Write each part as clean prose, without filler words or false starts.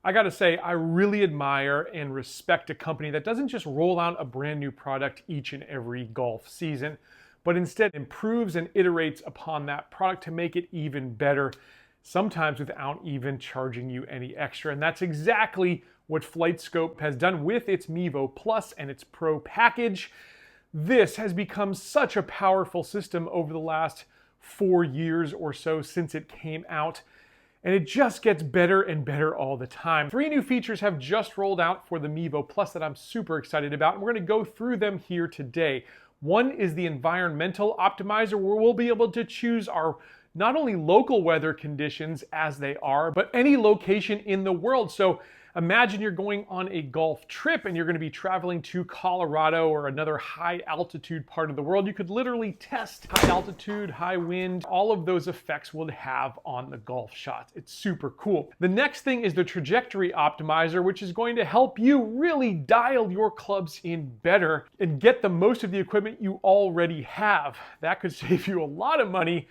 I gotta say, I really admire and respect a company that doesn't just roll out a brand new product each and every golf season, but instead improves and iterates upon that product to make it even better, sometimes without even charging you any extra. And that's exactly what Flightscope has done with its Mevo Plus and its Pro package. This has become such a powerful system over the last 4 years or so since it came out. And it just gets better and better all the time. 3 new features have just rolled out for the Mevo Plus that I'm super excited about, and we're gonna go through them here today. One is the environmental optimizer, where we'll be able to choose our not only local weather conditions as they are, but any location in the world. So imagine you're going on a golf trip and you're going to be traveling to Colorado or another high altitude part of the world. You could literally test high altitude, high wind, all of those effects would have on the golf shots. It's super cool. The next thing is the trajectory optimizer, which is going to help you really dial your clubs in better and get the most of the equipment you already have. That could save you a lot of money.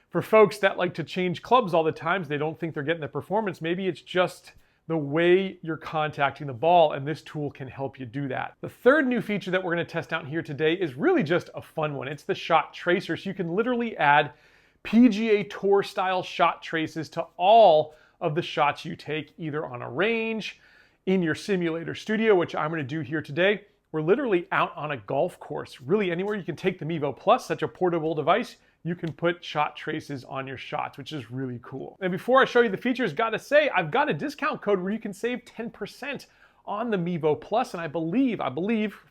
For folks that like to change clubs all the time, they don't think they're getting the performance. Maybe it's just the way you're contacting the ball, and this tool can help you do that. The third new feature that we're going to test out here today is really just a fun one. It's the shot tracer. So you can literally add PGA Tour style shot traces to all of the shots you take, either on a range, in your simulator studio, which I'm going to do here today. We're literally out on a golf course. Really anywhere you can take the Mevo Plus, such a portable device, you can put shot traces on your shots, which is really cool. And before I show you the features, gotta say, I've got a discount code where you can save 10% on the Mevo Plus, and I believe,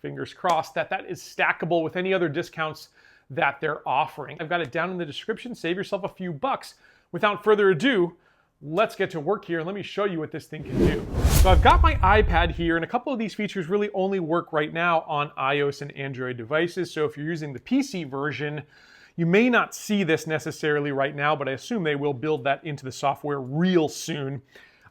fingers crossed, that is stackable with any other discounts that they're offering. I've got it down in the description. Save yourself a few bucks. Without further ado, let's get to work here and let me show you what this thing can do. So I've got my iPad here, and a couple of these features really only work right now on iOS and Android devices. So if you're using the PC version, you may not see this necessarily right now, but I assume they will build that into the software real soon.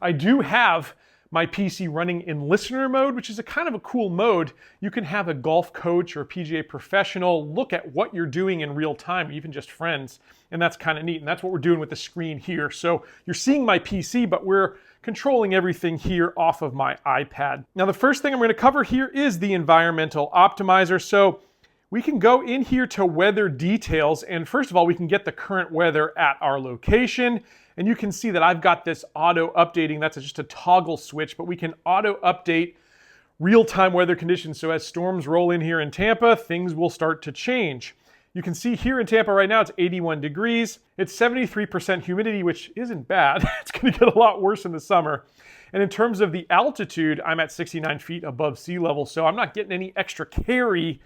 I do have my PC running in listener mode, which is a kind of a cool mode. You can have a golf coach or a PGA professional look at what you're doing in real time, even just friends, and that's kind of neat. And that's what we're doing with the screen here. So you're seeing my PC, but we're controlling everything here off of my iPad. Now, the first thing I'm going to cover here is the environmental optimizer. So we can go in here to weather details, and first of all, we can get the current weather at our location, and you can see that I've got this auto updating. That's just a toggle switch, but we can auto update real-time weather conditions. So as storms roll in here in Tampa, things will start to change. You can see here in Tampa right now, it's 81 degrees. It's 73% humidity, which isn't bad. It's gonna get a lot worse in the summer. And in terms of the altitude, I'm at 69 feet above sea level, so I'm not getting any extra carry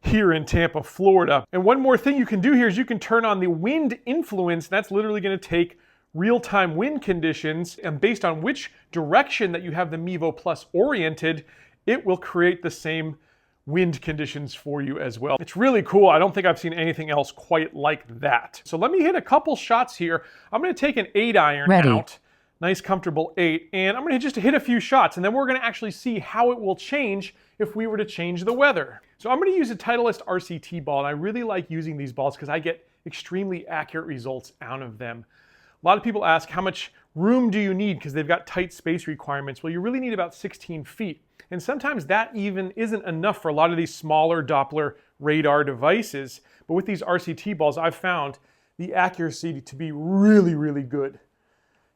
here in Tampa, Florida. And one more thing you can do here is you can turn on the wind influence. That's literally going to take real-time wind conditions, and based on which direction that you have the Mevo Plus oriented, it will create the same wind conditions for you as well. It's really cool. I don't think I've seen anything else quite like that. So let me hit a couple shots here. I'm going to take an 8-iron out. Nice comfortable 8, and I'm going to just hit a few shots, and then we're going to actually see how it will change if we were to change the weather. So I'm going to use a Titleist RCT ball, and I really like using these balls because I get extremely accurate results out of them. A lot of people ask, how much room do you need? Because they've got tight space requirements. Well, you really need about 16 feet. And sometimes that even isn't enough for a lot of these smaller Doppler radar devices. But with these RCT balls, I've found the accuracy to be really, really good.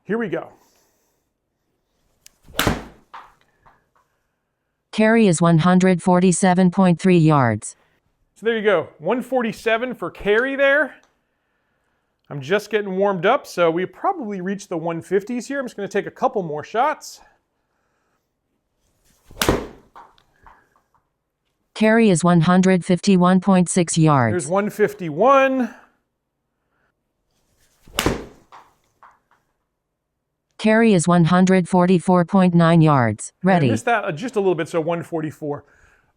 Here we go. Carry is 147.3 yards. So there you go, 147 for carry there. I'm just getting warmed up, so we probably reached the 150s here. I'm just going to take a couple more shots. Carry is 151.6 yards. There's 151. Carry is 144.9 yards. Ready. I missed that just a little bit, so 144.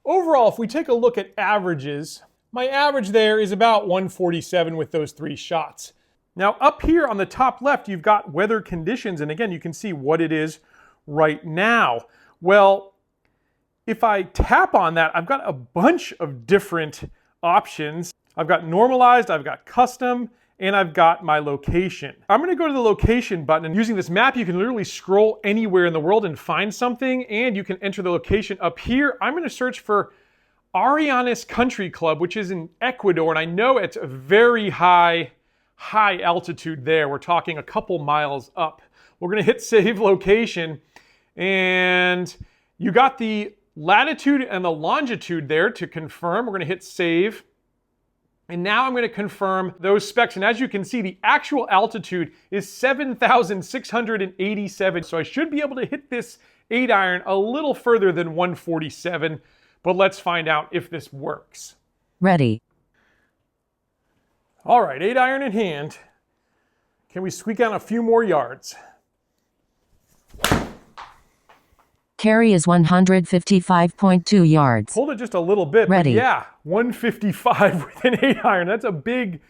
Overall, if we take a look at averages, my average there is about 147 with those 3 shots. Now up here on the top left, you've got weather conditions, and again, you can see what it is right now. Well, if I tap on that, I've got a bunch of different options. I've got normalized, I've got custom, and I've got my location. I'm going to go to the location button, and using this map you can literally scroll anywhere in the world and find something, and you can enter the location up here. I'm going to search for Arianes Country Club, which is in Ecuador, and I know it's a very high altitude there. We're talking a couple miles up. We're going to hit save location, and you got the latitude and the longitude there to confirm. We're going to hit save. And now I'm going to confirm those specs. And as you can see, the actual altitude is 7,687. So I should be able to hit this 8-iron a little further than 147. But let's find out if this works. Ready. All right, 8-iron in hand. Can we squeak out a few more yards? Carry is 155.2 yards. Hold it just a little bit. Ready. But yeah, 155 with an 8-iron. That's a big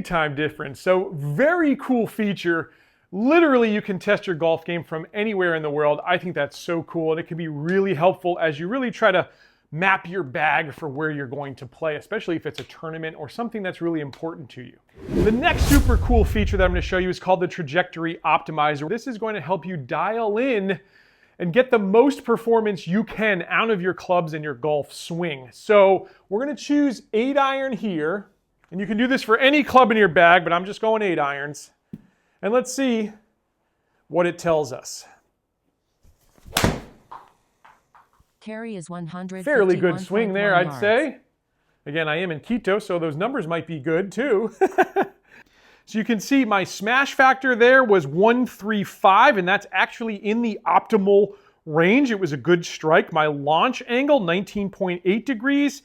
time difference. So very cool feature. Literally, you can test your golf game from anywhere in the world. I think that's so cool, and it can be really helpful as you really try to map your bag for where you're going to play, especially if it's a tournament or something that's really important to you. The next super cool feature that I'm going to show you is called the Trajectory Optimizer. This is going to help you dial in and get the most performance you can out of your clubs and your golf swing. So we're going to choose 8-iron here, and you can do this for any club in your bag, but I'm just going 8-irons. And let's see what it tells us. Carry is 151.1 Fairly good swing there, I'd yards. say. Again, I am in Quito, so those numbers might be good too. So you can see my smash factor there was 135, and that's actually in the optimal range. It was a good strike. My launch angle, 19.8 degrees,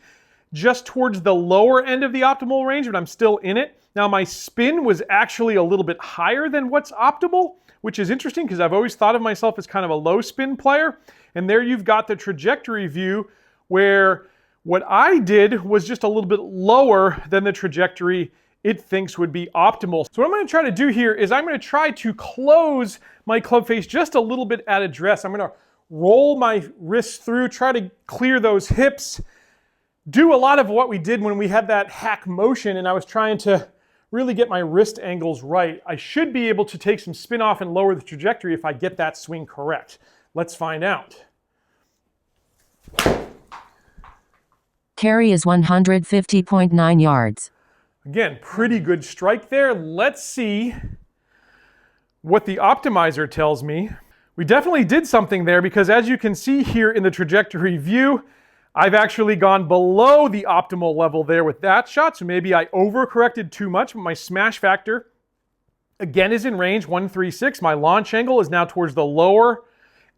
just towards the lower end of the optimal range, but I'm still in it. Now my spin was actually a little bit higher than what's optimal, which is interesting because I've always thought of myself as kind of a low spin player. And there you've got the trajectory view where what I did was just a little bit lower than the trajectory it thinks would be optimal. So what I'm going to try to do here is I'm going to try to close my club face just a little bit at address. I'm going to roll my wrists through, try to clear those hips, do a lot of what we did when we had that hack motion and I was trying to really get my wrist angles right. I should be able to take some spin off and lower the trajectory if I get that swing correct. Let's find out. Carry is 150.9 yards. Again, pretty good strike there. Let's see what the optimizer tells me. We definitely did something there because as you can see here in the trajectory view, I've actually gone below the optimal level there with that shot. So maybe I overcorrected too much, but my smash factor again is in range, 136. My launch angle is now towards the lower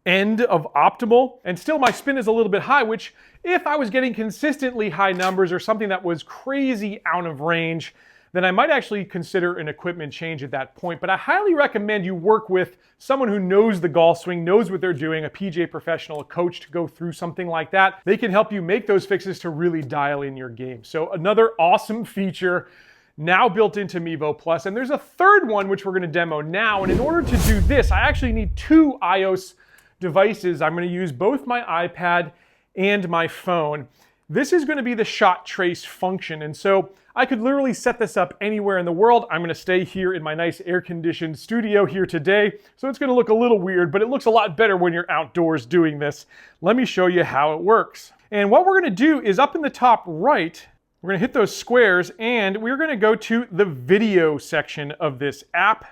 end of optimal, and still my spin is a little bit high, which if I was getting consistently high numbers or something that was crazy out of range, then I might actually consider an equipment change at that point. But I highly recommend you work with someone who knows the golf swing, knows what they're doing, a PGA professional, a coach to go through something like that. They can help you make those fixes to really dial in your game. So another awesome feature now built into Mevo Plus. And there's a third one which we're going to demo now. And in order to do this, I actually need two iOS devices. I'm going to use both my iPad and my phone. This is going to be the shot trace function, and so I could literally set this up anywhere in the world. I'm going to stay here in my nice air-conditioned studio here today, so it's going to look a little weird, but it looks a lot better when you're outdoors doing this. Let me show you how it works. And what we're going to do is up in the top right, we're going to hit those squares, and we're going to go to the video section of this app.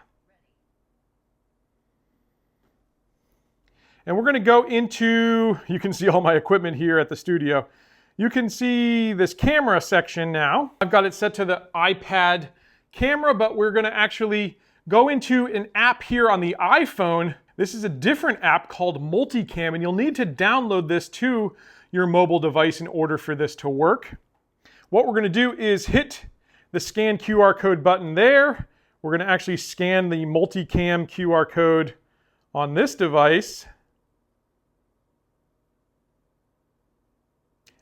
And we're going to go into, you can see all my equipment here at the studio. You can see this camera section now. I've got it set to the iPad camera, but we're going to actually go into an app here on the iPhone. This is a different app called Multicam, and you'll need to download this to your mobile device in order for this to work. What we're going to do is hit the scan QR code button there. We're going to actually scan the Multicam QR code on this device.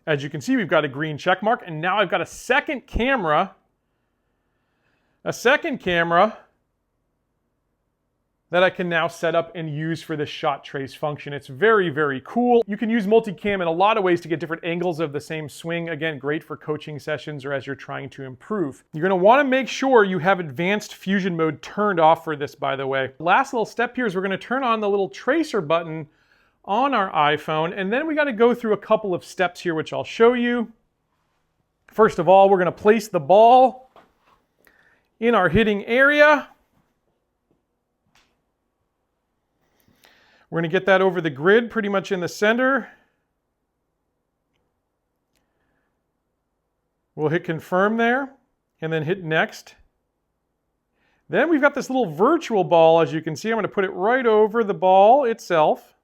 As you can see, we've got a green check mark, and now I've got a second camera that I can now set up and use for this shot trace function. It's very, very cool. You can use multicam in a lot of ways to get different angles of the same swing. Again, great for coaching sessions or as you're trying to improve. You're gonna wanna make sure you have advanced fusion mode turned off for this, by the way. Last little step here is we're gonna turn on the little tracer button on our iPhone, and then we gotta go through a couple of steps here, which I'll show you. First of all, we're gonna place the ball in our hitting area. We're going to get that over the grid pretty much in the center. We'll hit confirm there and then hit next. Then we've got this little virtual ball, as you can see. I'm going to put it right over the ball itself.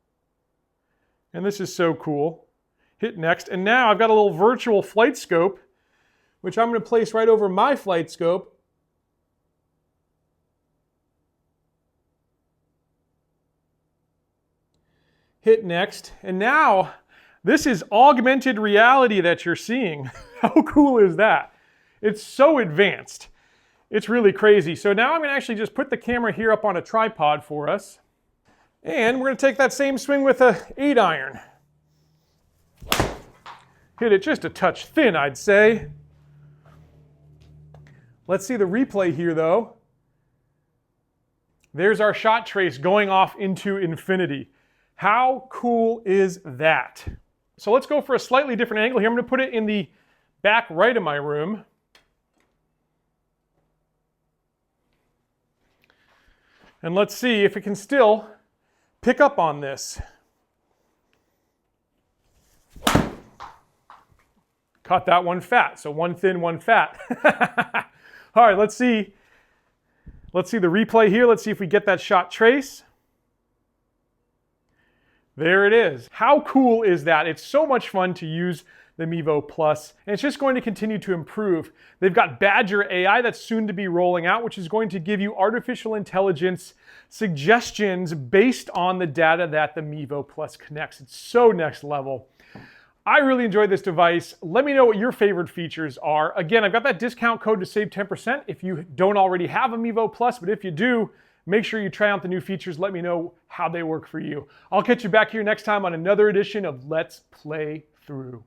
And this is so cool. Hit next. And now I've got a little virtual flight scope, which I'm going to place right over my flight scope. Hit next, and now this is augmented reality that you're seeing. How cool is that? It's so advanced. It's really crazy. So now I'm going to actually just put the camera here up on a tripod for us, and we're going to take that same swing with a 8-iron. Hit it just a touch thin, I'd say. Let's see the replay here, though. There's our shot trace going off into infinity. How cool is that? So let's go for a slightly different angle here. I'm going to put it in the back right of my room. And let's see if it can still pick up on this. Caught that one fat, so one thin, one fat. All right, let's see. Let's see the replay here. Let's see if we get that shot trace. There it is. How cool is that? It's so much fun to use the Mevo Plus, and it's just going to continue to improve. They've got Badger AI that's soon to be rolling out, which is going to give you artificial intelligence suggestions based on the data that the Mevo Plus connects. It's so next level. I really enjoyed this device. Let me know what your favorite features are. Again, I've got that discount code to save 10% if you don't already have a Mevo Plus, but if you do, make sure you try out the new features. Let me know how they work for you. I'll catch you back here next time on another edition of Let's Play Through.